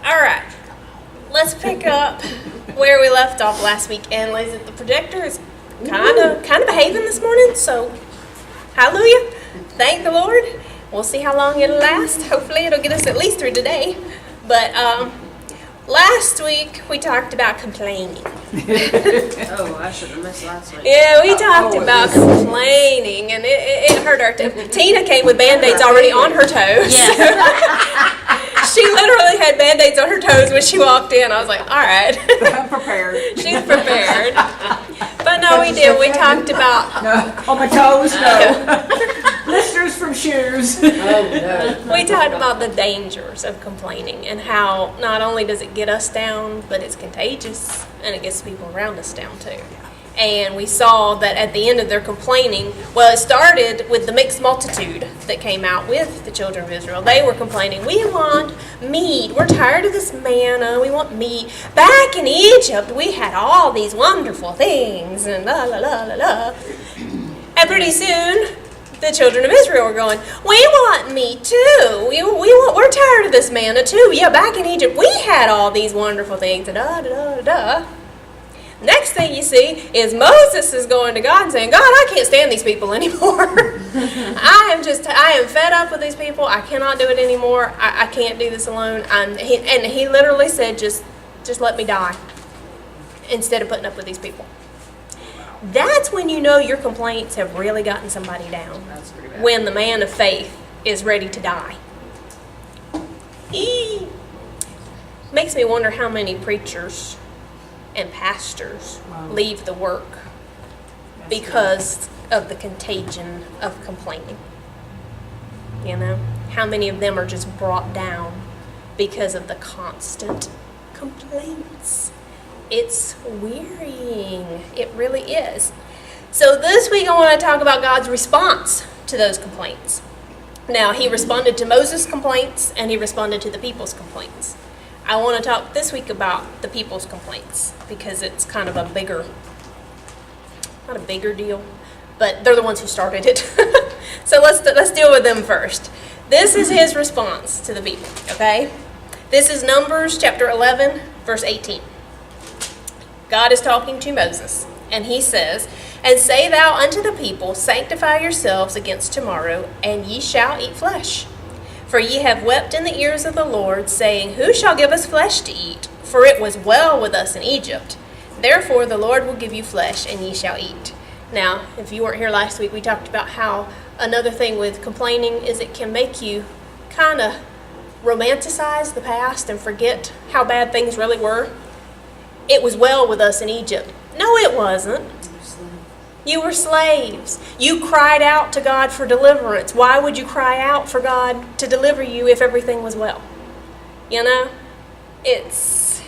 All right, let's pick up where we left off last week. And Liz, the projector is kind of behaving this morning, so hallelujah. Thank the Lord. We'll see how long it'll last. Hopefully it'll get us at least through today. But last week we talked about complaining. Oh, I should have missed last week. Yeah, we talked about complaining, and it hurt our Tina came with Band-Aids already on her toes. Yeah. She literally had Band-Aids on her toes when she walked in. I was like, all right. I'm prepared. She's prepared. But no, we did. We talked about... No, on my toes, no. Blisters from shoes. Oh, no. We talked about the dangers of complaining and how not only does it get us down, but it's contagious and it gets people around us down too. And we saw that at the end of their complaining, well, it started with the mixed multitude that came out with the children of Israel. They were complaining, we want meat. We're tired of this manna. We want meat. Back in Egypt, we had all these wonderful things and la, la, la, la, la. And pretty soon, the children of Israel were going, we want meat too. We're tired of this manna too. Yeah, back in Egypt, we had all these wonderful things. Da, da, da, da. Next thing you see is Moses is going to God and saying, God, I can't stand these people anymore. I am fed up with these people. I cannot do it anymore. I can't do this alone. And he literally said, just let me die instead of putting up with these people. That's when you know your complaints have really gotten somebody down. That's pretty bad. When the man of faith is ready to die. Makes me wonder how many preachers and pastors leave the work because of the contagion of complaining. You know, how many of them are just brought down because of the constant complaints. It's wearying. It really is. So this week I want to talk about God's response to those complaints. Now, he responded to Moses' complaints and he responded to the people's complaints. I want to talk this week about the people's complaints because it's kind of a bigger, not a bigger deal, but they're the ones who started it. So let's deal with them first. This is his response to the people, okay? This is Numbers chapter 11, verse 18. God is talking to Moses, and he says, and say thou unto the people, sanctify yourselves against tomorrow, and ye shall eat flesh. For ye have wept in the ears of the Lord, saying, who shall give us flesh to eat? For it was well with us in Egypt. Therefore the Lord will give you flesh, and ye shall eat. Now, if you weren't here last week, we talked about how another thing with complaining is it can make you kind of romanticize the past and forget how bad things really were. It was well with us in Egypt. No, it wasn't. You were slaves. You cried out to God for deliverance. Why would you cry out for God to deliver you if everything was well? You know? It's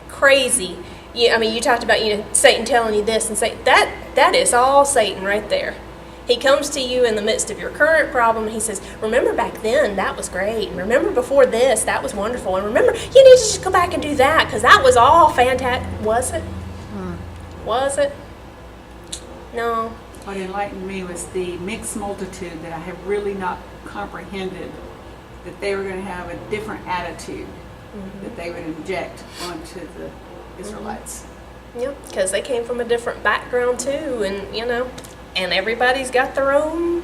crazy. You talked about Satan telling you this and Satan. That is all Satan right there. He comes to you in the midst of your current problem and he says, remember back then, that was great. And remember before this, that was wonderful. And remember, you need to just go back and do that because that was all fantastic. Was it? Was it? No. What enlightened me was the mixed multitude that I have really not comprehended, that they were going to have a different attitude that they would inject onto the Israelites. Yep, because they came from a different background too, and and everybody's got their own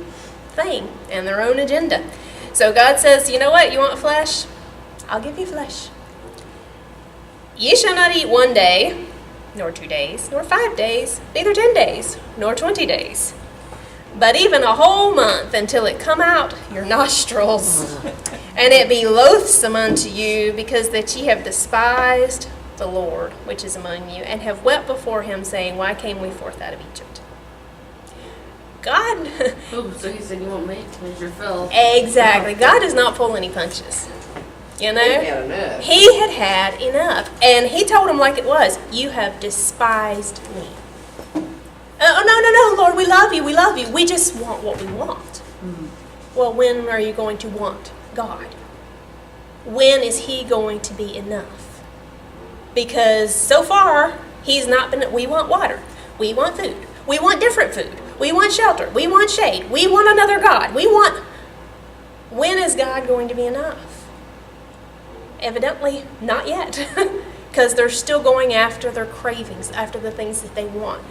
thing and their own agenda. So God says, you know what, you want flesh? I'll give you flesh. Ye shall not eat 1 day, nor 2 days, nor 5 days, neither 10 days, nor 20 days, but even a whole month until it come out your nostrils, and it be loathsome unto you, because that ye have despised the Lord, which is among you, and have wept before him, saying, why came we forth out of Egypt? God... Oh, so he said you want meat because you're full. Exactly. God does not pull any punches. You know? He had enough. He had had enough. And he told him like it was, you have despised me. Oh, no, Lord, we love you, we love you. We just want what we want. Well, when are you going to want God? When is he going to be enough? Because so far, he's not been, we want water, we want food, we want different food, we want shelter, we want shade, we want another God, when is God going to be enough? Evidently, not yet, because they're still going after their cravings, after the things that they want.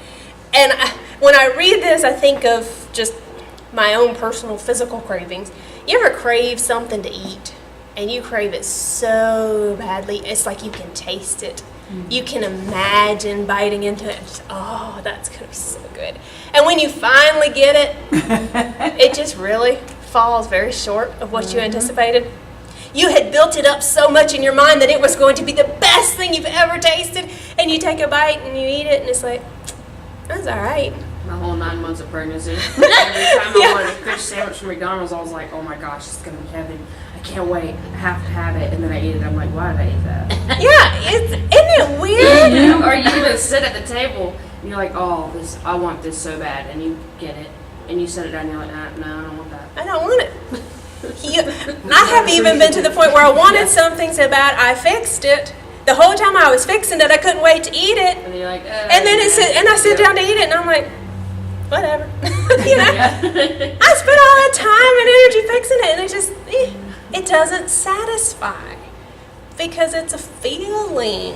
And when I read this, I think of just my own personal physical cravings. You ever crave something to eat, and you crave it so badly, it's like you can taste it. You can imagine biting into it. Just, oh, that's going to be so good. And when you finally get it, it just really falls very short of what you anticipated. You had built it up so much in your mind that it was going to be the best thing you've ever tasted, and you take a bite and you eat it, and it's like, that's all right. My whole 9 months of pregnancy. Every time I wanted a fish sandwich from McDonald's, I was like, oh my gosh, it's going to be heaven. I can't wait. I have to have it. And then I eat it. I'm like, why did I eat that? Yeah, isn't it weird? Or you even sit at the table and you're like, oh, I want this so bad. And you get it. And you set it down and you're like, no, I don't want that. I don't want it. I have even been to the point where I wanted something so bad, I fixed it. The whole time I was fixing it, I couldn't wait to eat it. And you're like, And then I sit down to eat it, and I'm like, whatever. You know, I spent all that time and energy fixing it, and it just, it doesn't satisfy because it's a feeling.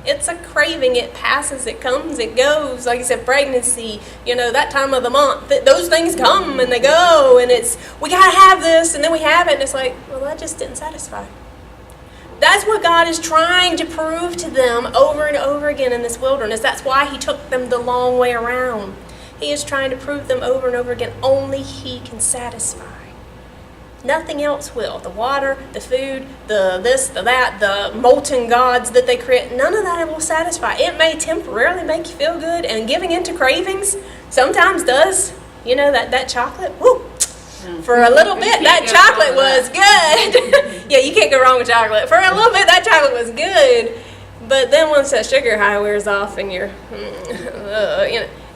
It's a craving. It passes, it comes, it goes. Like I said, pregnancy, that time of the month, those things come and they go, and it's, we got to have this, and then we have it, and it's like, well, that just didn't satisfy. That's what God is trying to prove to them over and over again in this wilderness. That's why he took them the long way around. He is trying to prove them over and over again, only he can satisfy. Nothing else will. The water, the food, the this, the that, the molten gods that they create, none of that will satisfy. It may temporarily make you feel good, and giving in to cravings sometimes does. That chocolate, woo! For a little bit, that chocolate was good. Yeah, you can't go wrong with chocolate. For a little bit, that chocolate was good. But then once that sugar high wears off and you're,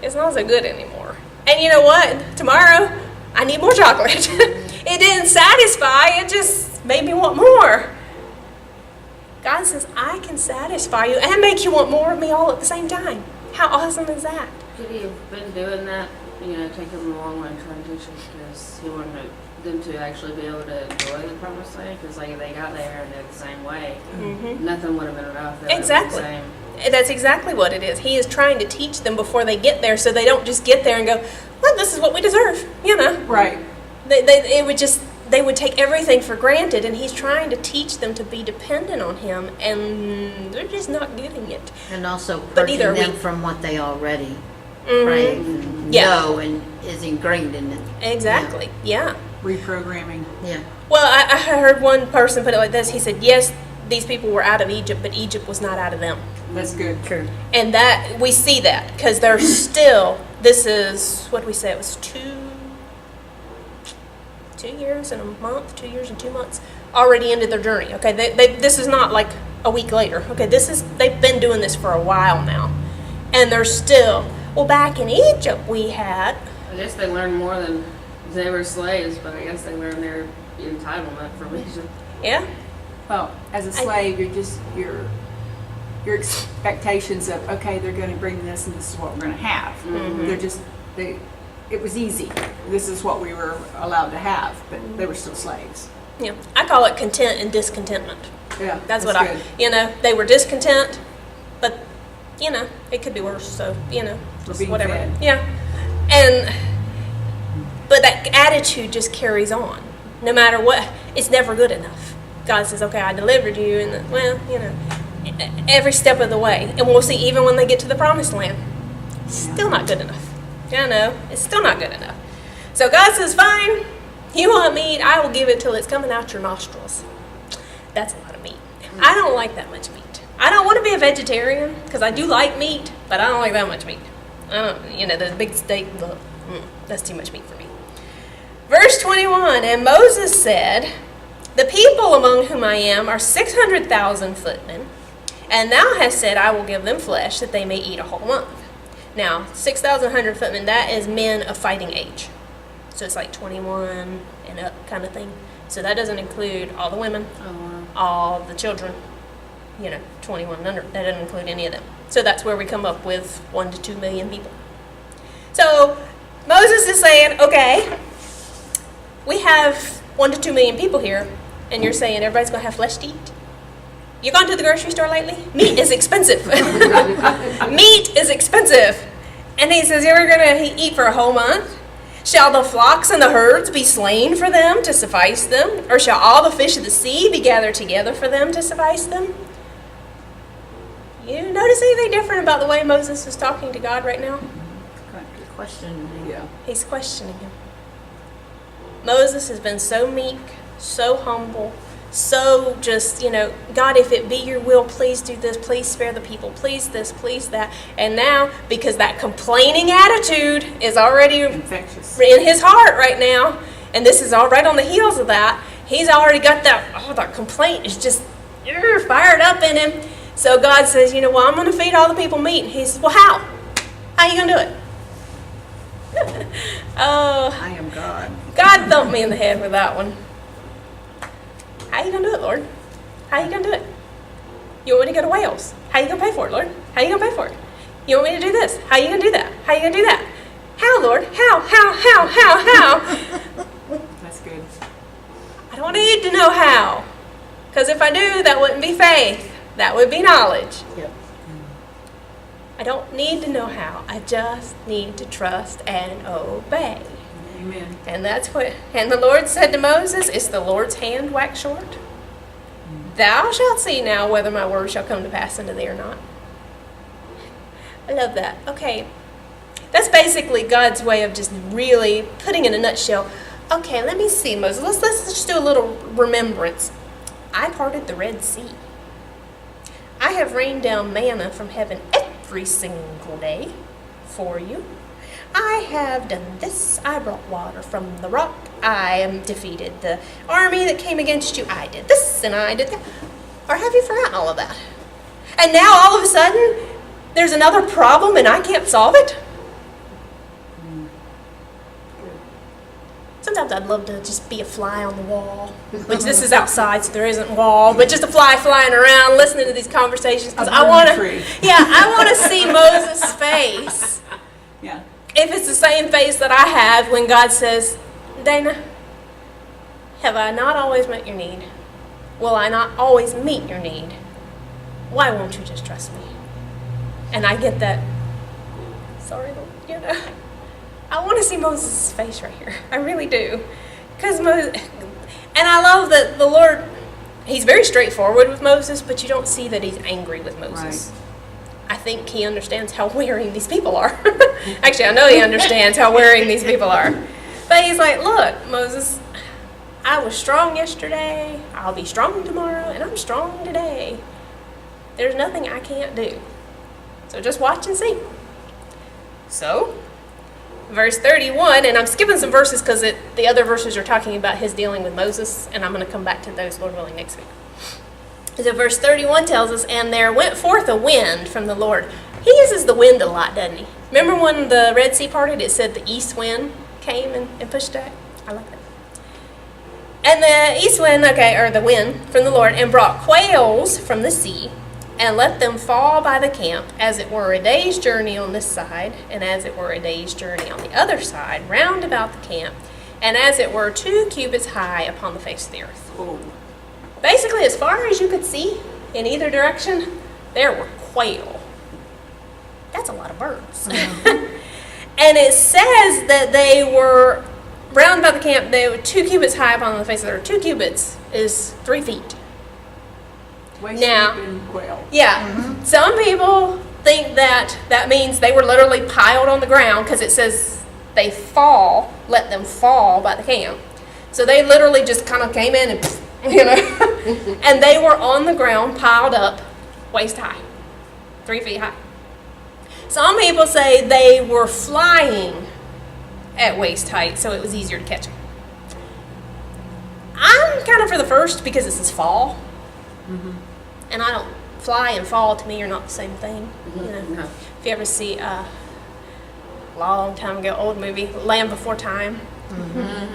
it's not so good anymore. And you know what? Tomorrow, I need more chocolate. It didn't satisfy. It just made me want more. God says, I can satisfy you and make you want more of me all at the same time. How awesome is that? Could he have been doing that? Take them a long way and try to teach them, because he wanted them to actually be able to enjoy the promised land. Because they got there and they're the same way. Mm-hmm. Nothing would have been enough. Exactly. That's exactly what it is. He is trying to teach them before they get there, so they don't just get there and go, well, this is what we deserve. Right. They would take everything for granted, and he's trying to teach them to be dependent on him, and they're just not getting it. And also purging them from what they already crave and Yeah. know and is ingrained in them. Exactly. Yeah. Reprogramming. Yeah. Well, I heard one person put it like this. He said, yes, these people were out of Egypt, but Egypt was not out of them. That's good. True. And that, we see that, because they're still, this is, what did we say, it was 2 years and a month, 2 years and 2 months, already into their journey. Okay, this is not like a week later. Okay, they've been doing this for a while now. And they're still, well, back in Egypt we had. I guess they learned more than they were slaves, but I guess they learned their entitlement from Egypt. Yeah. Well, as a slave, your expectations of, okay, they're going to bring this and this is what we're going to have. Mm-hmm. It was easy. This is what we were allowed to have, but they were still slaves. Yeah. I call it content and discontentment. Yeah. That's what good. They were discontent, but, it could be worse. So, just whatever. Fed. Yeah. But that attitude just carries on. No matter what, it's never good enough. God says, okay, I delivered you, and every step of the way. And we'll see, even when they get to the promised land, still not good enough. It's still not good enough. So God says, fine, you want meat, I will give it till it's coming out your nostrils. That's a lot of meat. I don't like that much meat. I don't want to be a vegetarian, because I do like meat, but I don't like that much meat. The big steak, that's too much meat for me. Verse 21, and Moses said, the people among whom I am are 600,000 footmen, and thou hast said, I will give them flesh, that they may eat a whole month. Now, 6,100 footmen, that is men of fighting age. So it's like 21 and up kind of thing. So that doesn't include all the women, all the children, 21 and under. That doesn't include any of them. So that's where we come up with 1 to 2 million people. So Moses is saying, okay, we have 1 to 2 million people here, and you're saying everybody's going to have flesh to eat? You gone to the grocery store lately? Meat is expensive. Meat is expensive. And he says, you're going to eat for a whole month? Shall the flocks and the herds be slain for them to suffice them? Or shall all the fish of the sea be gathered together for them to suffice them? You notice anything different about the way Moses is talking to God right now? Good question. Yeah. He's questioning him. Moses has been so meek, so humble, so just, God, if it be your will, please do this, please spare the people, please this, please that. And now, because that complaining attitude is already Infectious. in his heart right now, and this is all right on the heels of that, he's already got that complaint is just fired up in him. So God says, I'm going to feed all the people meat. And he says, well, how? How are you going to do it? Oh, I am God. God thumped me in the head with that one. How you going to do it, Lord? How you going to do it? You want me to go to Wales? How you going to pay for it, Lord? How you going to pay for it? You want me to do this? How you going to do that? How you going to do that? How, Lord? How? That's good. I don't need to know how. Because if I do, that wouldn't be faith. That would be knowledge. Yep. I don't need to know how. I just need to trust and obey. Amen. And and the Lord said to Moses, is the Lord's hand waxed short? Thou shalt see now whether my word shall come to pass unto thee or not. I love that. Okay. That's basically God's way of just really putting in a nutshell. Okay, let me see, Moses. Let's just do a little remembrance. I parted the Red Sea. I have rained down manna from heaven every single day for you. I have done this. I brought water from the rock. I defeated the army that came against you. I did this and I did that. Or have you forgotten all of that? And now all of a sudden, there's another problem and I can't solve it? Sometimes I'd love to just be a fly on the wall, which this is outside, so there isn't a wall, but just a fly flying around, listening to these conversations, because I want to see Moses' face. Yeah. If it's the same face that I have when God says, Dana, have I not always met your need? Will I not always meet your need? Why won't you just trust me? And I get that, sorry, I want to see Moses' face right here. I really do. And I love that the Lord, he's very straightforward with Moses, but you don't see that he's angry with Moses. Right. I think he understands how wearing these people are. Actually, I know he understands how wearing these people are. But he's like, look, Moses, I was strong yesterday, I'll be strong tomorrow, and I'm strong today. There's nothing I can't do. So just watch and see. So, verse 31, and I'm skipping some verses because the other verses are talking about his dealing with Moses, and I'm going to come back to those, Lord willing, next week. So verse 31 tells us, and there went forth a wind from the Lord. He uses the wind a lot, doesn't he? Remember when the Red Sea parted, it said the east wind came and pushed it? I like that. And the east wind, or the wind from the Lord, and brought quails from the sea, and let them fall by the camp, as it were a day's journey on this side, and as it were a day's journey on the other side, round about the camp, and as it were 2 cubits high upon the face of the earth. Oh. Basically, as far as you could see, in either direction, there were quail. That's a lot of birds. And it says that they were, round about the camp, they were 2 cubits high upon the face of the earth. 2 cubits is 3 feet. Now, quail. Yeah, Some people think that means they were literally piled on the ground because it says they fall, let them fall by the camp. So they literally just kind of came in and, and they were on the ground piled up waist high, 3 feet high. Some people say they were flying at waist height, so it was easier to catch them. I'm kind of for the first because this is fall. And I don't, fly and fall to me are not the same thing. No. If you ever see a long time ago old movie, Land Before Time,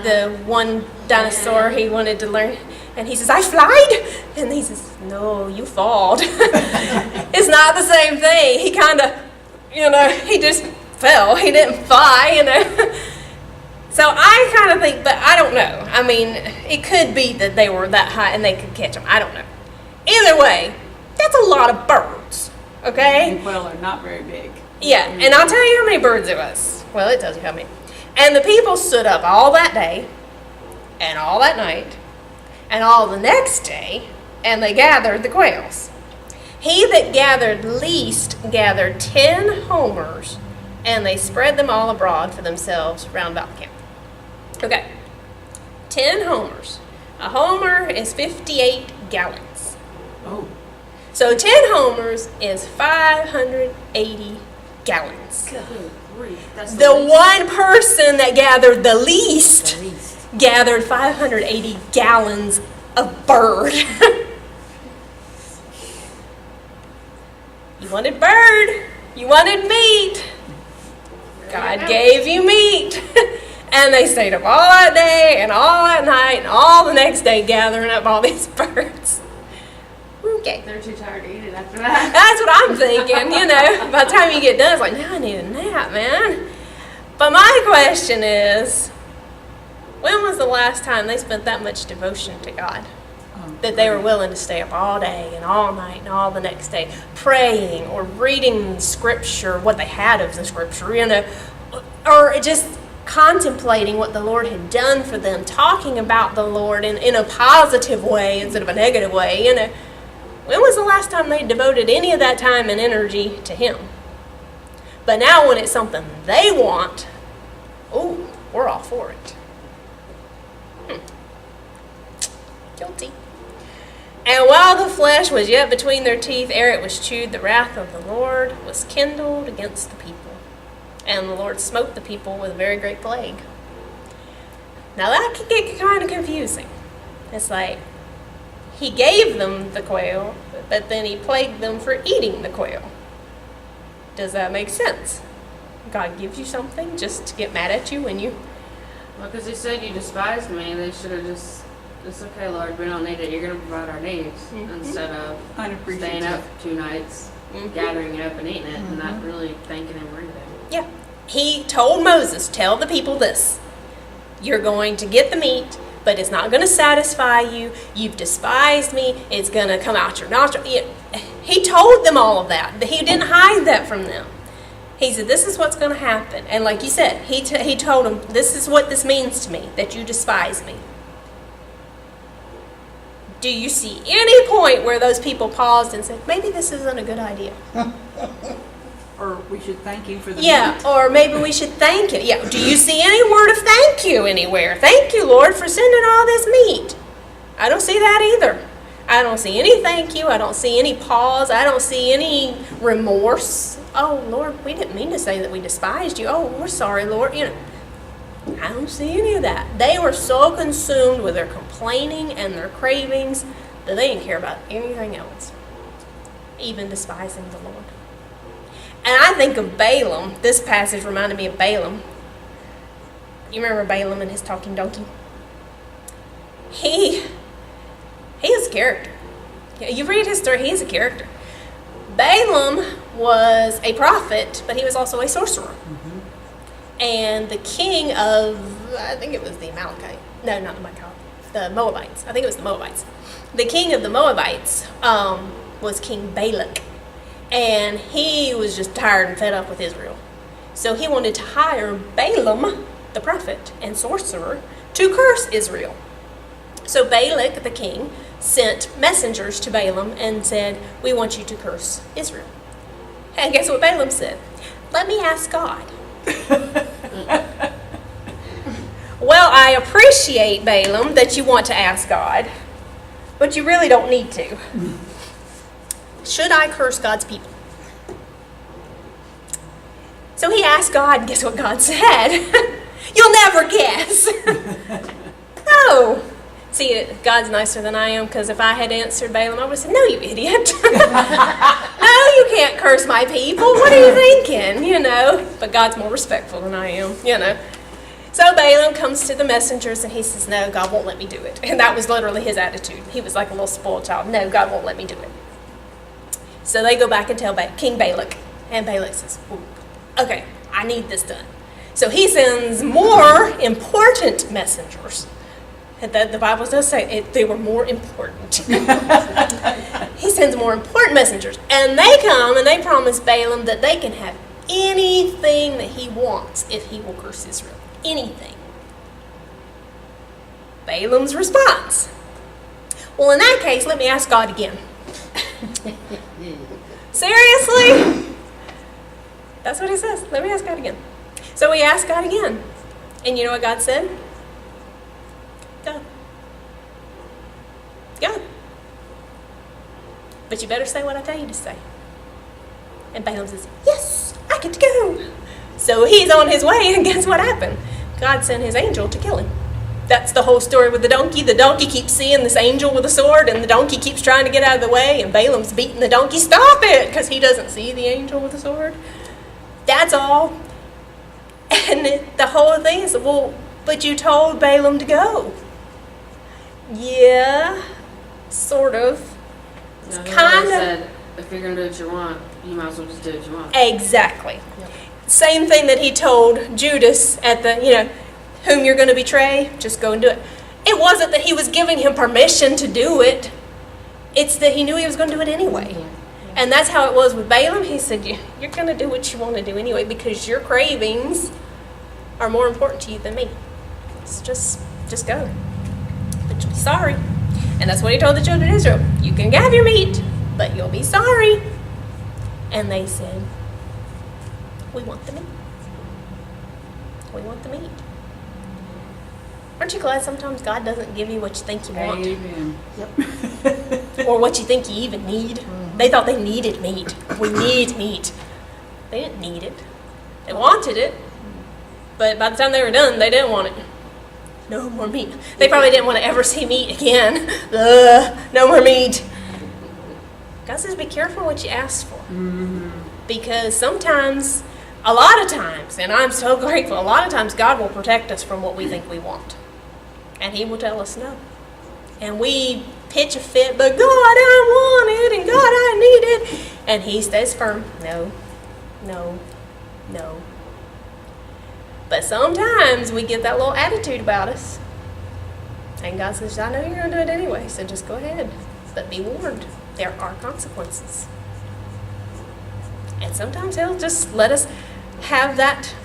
the one dinosaur he wanted to learn, and he says, I flied, and he says, no, you falled. It's not the same thing. He kind of, he just fell. He didn't fly, So I kind of think, but I don't know. I mean, it could be that they were that high and they could catch them. I don't know. Either way, that's a lot of birds, okay? And quail are not very big. Yeah, and I'll tell you how many birds it was. Well, it tells you how many. And the people stood up all that day, and all that night, and all the next day, and they gathered the quails. He that gathered least gathered 10 homers, and they spread them all abroad for themselves round about the camp. Okay, 10 homers. A homer is 58 gallons. Oh. So 10 homers is 580 gallons. Good grief, that's The least. one person that gathered the least At least. gathered 580 gallons of bird. You wanted bird. You wanted meat. God gave you meat. And they stayed up all that day and all that night and all the next day gathering up all these birds. Okay. They're too tired to eat it after that. That's what I'm thinking, you know. By the time you get done, it's like, now I need a nap, man. But my question is, when was the last time they spent that much devotion to God? That they were willing to stay up all day and all night and all the next day praying or reading scripture, what they had of the scripture, you know, or just contemplating what the Lord had done for them, talking about the Lord in a positive way instead of a negative way, you know. When was the last time they devoted any of that time and energy to Him? But now when it's something they want, oh, we're all for it. Guilty. And while the flesh was yet between their teeth, ere it was chewed, the wrath of the Lord was kindled against the people. And the Lord smote the people with a very great plague. Now that can get kind of confusing. It's like, He gave them the quail, but then He plagued them for eating the quail. Does that make sense? God gives you something just to get mad at you when you... Well, because He said you despised me, they should have just, it's okay, Lord, we don't need it. You're going to provide our needs. Instead of staying up 2 nights, gathering it up and eating it, and not really thanking Him or anything. Yeah. He told Moses, tell the people this. You're going to get the meat, but it's not going to satisfy you. You've despised me. It's going to come out your nostril. He told them all of that. He didn't hide that from them. He said, this is what's going to happen. And like you said, he told them, this is what this means to me, that you despise me. Do you see any point where those people paused and said, maybe this isn't a good idea? Or we should thank Him for the Yeah, meat. or maybe we should thank Him. Yeah, do you see any word of thank you anywhere? Thank you, Lord, for sending all this meat. I don't see that either. I don't see any thank you. I don't see any pause. I don't see any remorse. Oh, Lord, we didn't mean to say that we despised you. Oh, we're sorry, Lord. You know, I don't see any of that. They were so consumed with their complaining and their cravings that they didn't care about anything else, even despising the Lord. And I think of Balaam. This passage reminded me of Balaam. You remember Balaam and his talking donkey? He is a character. You read his story, he is a character. Balaam was a prophet, but he was also a sorcerer. And the king of, I think it was the Amalekite. No, not the Amalekite. The Moabites. I think it was the Moabites. The king of the Moabites was King Balak. And he was just tired and fed up with Israel. So he wanted to hire Balaam, the prophet and sorcerer, to curse Israel. So Balak, the king, sent messengers to Balaam and said, we want you to curse Israel. And guess what Balaam said? Let me ask God. Well, I appreciate, Balaam, that you want to ask God, but you really don't need to. Should I curse God's people? So he asked God, and guess what God said? You'll never guess. No. See, God's nicer than I am, because if I had answered Balaam, I would have said, no, you idiot. No, you can't curse my people. What are you thinking? You know, but God's more respectful than I am, you know. So Balaam comes to the messengers and he says, no, God won't let me do it. And that was literally his attitude. He was like a little spoiled child. No, God won't let me do it. So they go back and tell King Balak. And Balak says, okay, I need this done. So he sends more important messengers The Bible does say they were more important. He sends more important messengers. And they come and they promise Balaam that they can have anything that he wants if he will curse Israel. Anything. Balaam's response. Well, in that case, let me ask God again. Seriously? That's what he says. Let me ask God again. So we asked God again. And you know what God said? Go. Go. But you better say what I tell you to say. And Balaam says, yes, I get to go. So he's on his way, and guess what happened? God sent his angel to kill him. That's the whole story with the donkey. The donkey keeps seeing this angel with a sword, and the donkey keeps trying to get out of the way, and Balaam's beating the donkey. Stop it! Because he doesn't see the angel with a sword. That's all. And the whole thing is, well, but you told Balaam to go. Yeah, sort of. No, he kind always of- said, if you're going to do what you want, you might as well just do what you want. Exactly. Same thing that he told Judas at the, whom you're going to betray, just go and do it. It wasn't that he was giving him permission to do it. It's that he knew he was going to do it anyway. And that's how it was with Balaam. He said, you're going to do what you want to do anyway because your cravings are more important to you than me. So just go. But you'll be sorry. And that's what he told the children of Israel. You can have your meat, but you'll be sorry. And they said, we want the meat. We want the meat. Aren't you glad sometimes God doesn't give you what you think you want? Amen. Or what you think you even need? They thought they needed meat. We need meat. They didn't need it. They wanted it. But by the time they were done, they didn't want it. No more meat. They probably didn't want to ever see meat again. Ugh, no more meat. God says be careful what you ask for. Because sometimes, a lot of times, and I'm so grateful, a lot of times God will protect us from what we think we want. And He will tell us no. And we pitch a fit, but God, I want it, and God, I need it. And He stays firm. No, no, no. But sometimes we get that little attitude about us. And God says, I know you're going to do it anyway, so just go ahead. But be warned, there are consequences. And sometimes He'll just let us have that,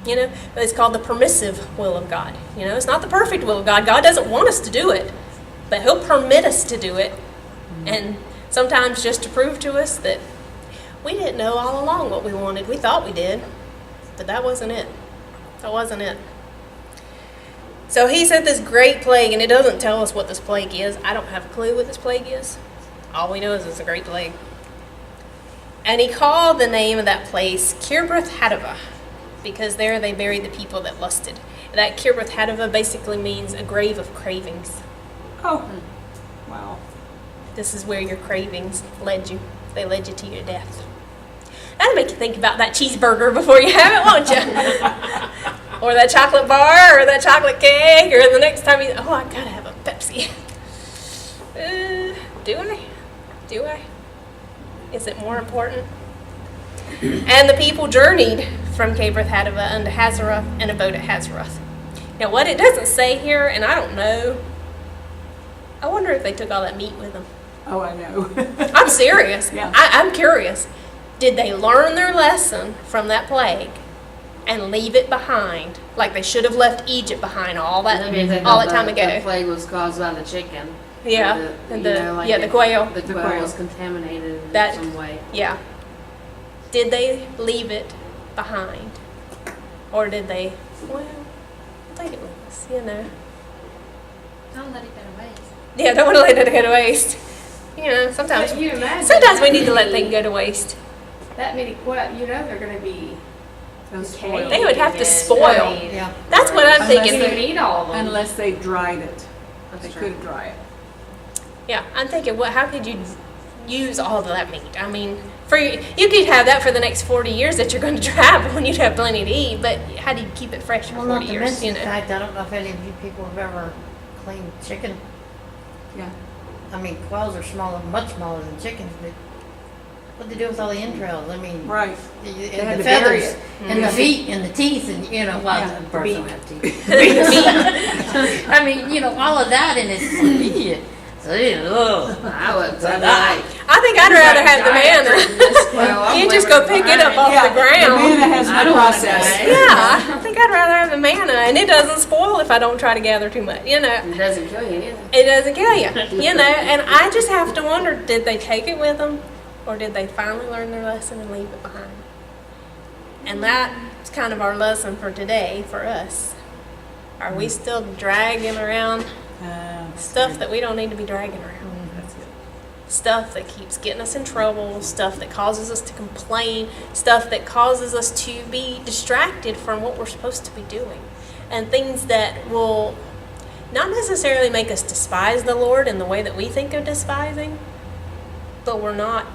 it's called the permissive will of God. It's not the perfect will of God. God doesn't want us to do it, but He'll permit us to do it. And sometimes just to prove to us that we didn't know all along what we wanted. We thought we did, but that wasn't it. That wasn't it. So He sent this great plague, and it doesn't tell us what this plague is. I don't have a clue what this plague is. All we know is it's a great plague. And He called the name of that place Kibroth Hattaavah, because there they buried the people that lusted. That Kibroth Hattaavah basically means a grave of cravings. Oh, wow. This is where your cravings led you. They led you to your death. That'll make you think about that cheeseburger before you have it, won't you? Or that chocolate bar, or that chocolate cake, or the next time I gotta have a Pepsi. Do I? Is it more important? And the people journeyed from Kibroth Hattaavah unto Hazeroth and abode at Hazeroth. Now, what it doesn't say here, and I don't know, I wonder if they took all that meat with them. Oh, I know. I'm serious. Yeah. I'm curious. Did they learn their lesson from that plague and leave it behind, like they should have left Egypt behind all that time ago? The plague was caused by the chicken. Yeah, and the quail. The quail was contaminated in That- some way. Yeah. Did they leave it behind, or did they? Well, take it with us, Don't let it go to waste. Yeah, don't want to let it go to waste. Sometimes. But you imagine Sometimes we that need to let many- things go to waste. That many quail, they're going to be Those decaying spoiled. They would have to and spoil. decaying. Yeah. That's what I'm Unless thinking. You don't need all of them. Unless they dried it. That's They true. could dry it. Yeah, I'm thinking, how could you use all of that meat? I mean, you could have that for the next 40 years that you're going to travel and you'd have plenty to eat, but how do you keep it fresh for Well, 40 not to years? mention the fact, I don't know if any of you people have ever cleaned chicken. Yeah. I mean, quails are smaller, much smaller than chickens, but What they do with all the entrails, I mean. Right. had And to the bury feathers, it. and the feet, and the teeth, and, well, Yeah, the birds beak. don't have teeth. I mean, all of that, and it's, ugh. I would, But I think I'd rather have the manna. You just go pick it up off Yeah, the ground. The manna has I no don't wanna process. die. Yeah, I think I'd rather have the manna, and it doesn't spoil if I don't try to gather too much, It doesn't kill you either. It doesn't kill you, and I just have to wonder, did they take it with them, or did they finally learn their lesson and leave it behind? And that's kind of our lesson for today, for us. Are we still dragging around stuff that we don't need to be dragging around? Stuff that keeps getting us in trouble, stuff that causes us to complain, stuff that causes us to be distracted from what we're supposed to be doing, and things that will not necessarily make us despise the Lord in the way that we think of despising, but we're not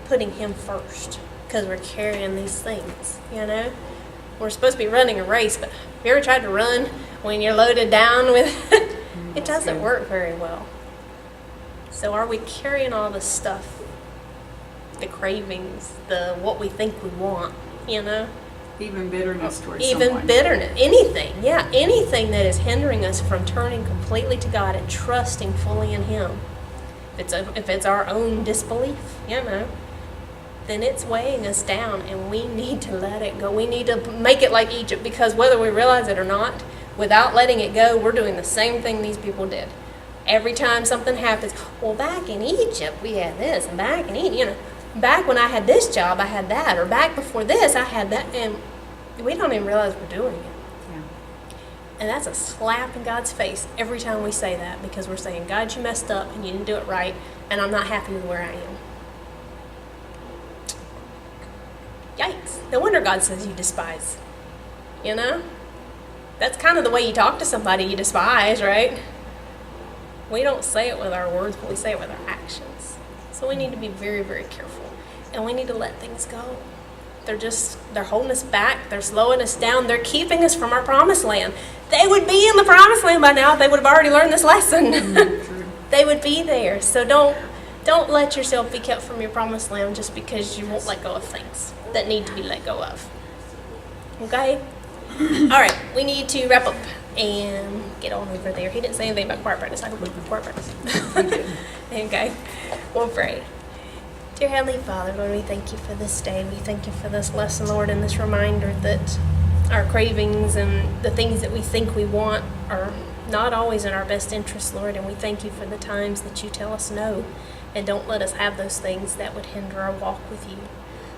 putting Him first because we're carrying these things, We're supposed to be running a race, but have you ever tried to run when you're loaded down with it doesn't work very well. So are we carrying all this stuff, the cravings, the what we think we want, Even bitterness towards even someone. bitterness, anything that is hindering us from turning completely to God and trusting fully in Him. If it's our own disbelief, then it's weighing us down, and we need to let it go. We need to make it like Egypt, because whether we realize it or not, without letting it go, we're doing the same thing these people did. Every time something happens, well, back in Egypt, we had this, and back in Egypt, back when I had this job, I had that, or back before this, I had that, and we don't even realize we're doing it. Yeah. And that's a slap in God's face every time we say that, because we're saying, God, you messed up, and you didn't do it right, and I'm not happy with where I am. Yikes. No wonder God says you despise. That's kind of the way you talk to somebody you despise, right? We don't say it with our words, but we say it with our actions. So we need to be very, very careful. And we need to let things go. They're holding us back. They're slowing us down. They're keeping us from our promised land. They would be in the promised land by now if they would have already learned this lesson. They would be there. So don't let yourself be kept from your promised land just because you won't let go of things that need to be let go of. Okay? All right, we need to wrap up and get on over there. He didn't say anything about choir practice. I can put choir practice. Okay, we'll pray. Dear Heavenly Father, Lord, we thank you for this day. We thank you for this lesson, Lord, and this reminder that our cravings and the things that we think we want are not always in our best interest, Lord, and we thank you for the times that you tell us no, and don't let us have those things that would hinder our walk with you.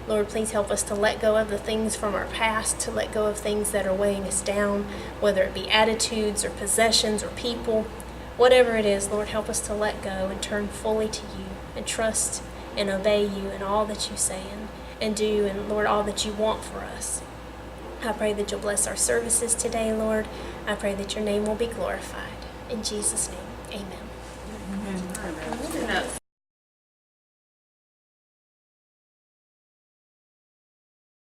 Lord, please help us to let go of the things from our past, to let go of things that are weighing us down, whether it be attitudes or possessions or people. Whatever it is, Lord, help us to let go and turn fully to you and trust and obey you in all that you say and do, and, Lord, all that you want for us. I pray that you'll bless our services today, Lord. I pray that your name will be glorified. In Jesus' name, amen. Amen.